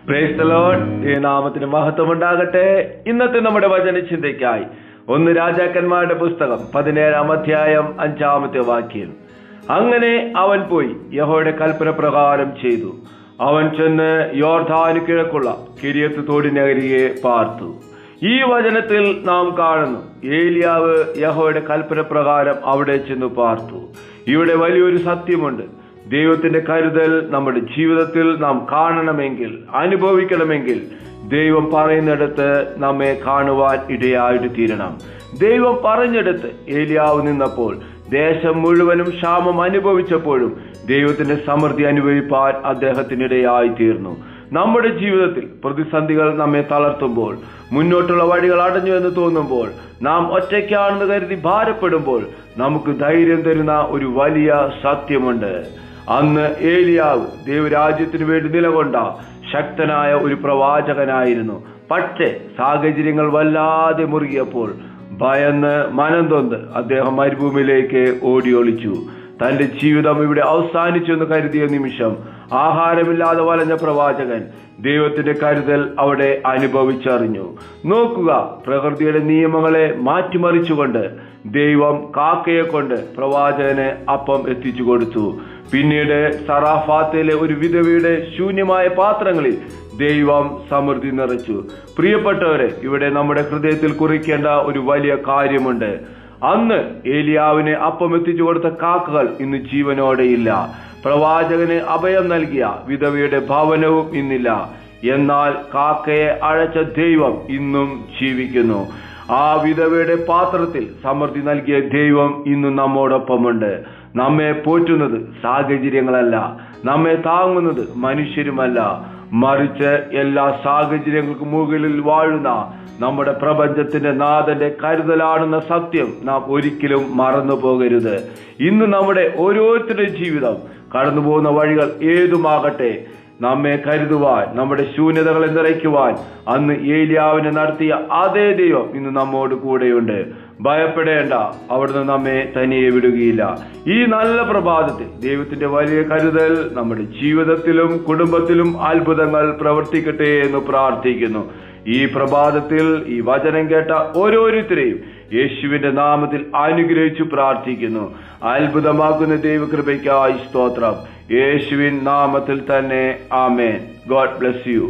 Praise the Lord. ഈ നാമത്തിന് മഹത്വം ഉണ്ടാകട്ടെ. ഇന്നത്തെ നമ്മുടെ വചന ചിന്തയ്ക്കായി 1 രാജാക്കന്മാരുടെ പുസ്തകം 17-ാം അധ്യായം 5-ാമത്തെ വാക്യം. അങ്ങനെ അവൻ പോയി യഹോവയുടെ കൽപ്പന പ്രകാരം ചെയ്തു. അവൻ ചെന്ന് യോർദാന് കിഴക്കുള്ള കിര്യത്ത് തോടിനരികെ പാർത്തു. ഈ വചനത്തിൽ നാം കാണുന്നു, ഏലിയാവ് യഹോവയുടെ കൽപ്പന പ്രകാരം അവിടെ ചെന്ന് പാർത്തു. ഇവിടെ വലിയൊരു സത്യമുണ്ട്. ദൈവത്തിന്റെ കരുതൽ നമ്മുടെ ജീവിതത്തിൽ നാം കാണണമെങ്കിൽ, അനുഭവിക്കണമെങ്കിൽ ദൈവം പറയുന്നിടത്ത് നമ്മെ കാണുവാൻ ഇടയായിട്ട് തീരണം. ദൈവം പറഞ്ഞെടുത്ത് ഏലിയാവ് നിന്നപ്പോൾ ദേശം മുഴുവനും ക്ഷാമം അനുഭവിച്ചപ്പോഴും ദൈവത്തിന്റെ സമൃദ്ധി അനുഭവിപ്പാൻ അദ്ദേഹത്തിനിടയായി തീർന്നു. നമ്മുടെ ജീവിതത്തിൽ പ്രതിസന്ധികൾ നമ്മെ തളർത്തുമ്പോൾ, മുന്നോട്ടുള്ള വഴികൾ അടഞ്ഞു എന്ന് തോന്നുമ്പോൾ, നാം ഒറ്റയ്ക്കാണെന്ന് കരുതി ഭാരപ്പെടുമ്പോൾ നമുക്ക് ധൈര്യം തരുന്ന ഒരു വലിയ സത്യമുണ്ട്. അന്ന് ഏലിയാവ് ദൈവരാജ്യത്തിനു വേണ്ടി നിലകൊണ്ട ശക്തനായ ഒരു പ്രവാചകനായിരുന്നു. പക്ഷേ സാഹചര്യങ്ങൾ വല്ലാതെ മുറുകിയപ്പോൾ ഭയന്ന് മനംതൊന്ന് അദ്ദേഹം മരുഭൂമിയിലേക്ക് ഓടിയൊളിച്ചു. തന്റെ ജീവിതം ഇവിടെ അവസാനിച്ചു എന്ന് കരുതിയ നിമിഷം ആഹാരമില്ലാതെ വലഞ്ഞ പ്രവാചകൻ ദൈവത്തിന്റെ കരുതൽ അവിടെ അനുഭവിച്ചറിഞ്ഞു. നോക്കുക, പ്രകൃതിയുടെ നിയമങ്ങളെ മാറ്റിമറിച്ചുകൊണ്ട് ദൈവം കാക്കയെ കൊണ്ട് പ്രവാചകന് അപ്പം എത്തിച്ചു കൊടുത്തു. പിന്നീട് സറാഫാത്തിലെ ഒരു വിധവയുടെ ശൂന്യമായ പാത്രങ്ങളിൽ ദൈവം സമൃദ്ധി നിറച്ചു. പ്രിയപ്പെട്ടവരെ, ഇവിടെ നമ്മുടെ ഹൃദയത്തിൽ കുറിക്കേണ്ട ഒരു വലിയ കാര്യമുണ്ട്. അന്ന് ഏലിയാവിന് അപ്പം എത്തിച്ചു കൊടുത്ത കാക്കകൾ ഇന്ന് ജീവനോടെയില്ല. പ്രവാചകന് അഭയം നൽകിയ വിധവയുടെ ഭവനവും ഇന്നില്ല. എന്നാൽ കാക്കയെ അഴച്ച ദൈവം ഇന്നും ജീവിക്കുന്നു. ആ വിധവയുടെ പാത്രത്തിൽ സമൃദ്ധി നൽകിയ ദൈവം ഇന്നും നമ്മോടൊപ്പമുണ്ട്. നമ്മെ പോറ്റുന്നത് സാഹചര്യങ്ങളല്ല, നമ്മെ താങ്ങുന്നത് മനുഷ്യരുമല്ല, മറിച്ച് എല്ലാ സാഹചര്യങ്ങൾക്കും മുകളിൽ വാഴുന്ന നമ്മുടെ പ്രപഞ്ചത്തിന്റെ നാഥന്റെ കരുതലാണെന്ന സത്യം നാം ഒരിക്കലും മറന്നു പോകരുത്. ഇന്ന് നമ്മുടെ ഓരോരുത്തരുടെ ജീവിതം കടന്നു പോകുന്ന വഴികൾ ഏതുമാകട്ടെ, നമ്മെ കരുതുവാൻ, നമ്മുടെ ശൂന്യതകളെ നിറയ്ക്കുവാൻ അന്ന് ഏലിയാവിനെ നടത്തിയ അതേ ദൈവം ഇന്ന് നമ്മോട് കൂടെയുണ്ട്. ഭയപ്പെടേണ്ട, അവിടുന്ന് നമ്മെ തനിയെ വിടുകയില്ല. ഈ നല്ല പ്രഭാതത്തിൽ ദൈവത്തിന്റെ വലിയ കരുതൽ നമ്മുടെ ജീവിതത്തിലും കുടുംബത്തിലും അത്ഭുതങ്ങൾ പ്രവർത്തിക്കട്ടെ എന്ന് പ്രാർത്ഥിക്കുന്നു. ഈ പ്രഭാതത്തിൽ ഈ വചനം കേട്ട ഓരോരുത്തരെയും യേശുവിന്റെ നാമത്തിൽ അനുഗ്രഹിച്ചു പ്രാർത്ഥിക്കുന്നു. അത്ഭുതമാക്കുന്ന ദൈവകൃപയ്ക്കായി സ്തോത്രം. യേശുവിൻ നാമത്തിൽ തന്നെ ആമേൻ. God bless you.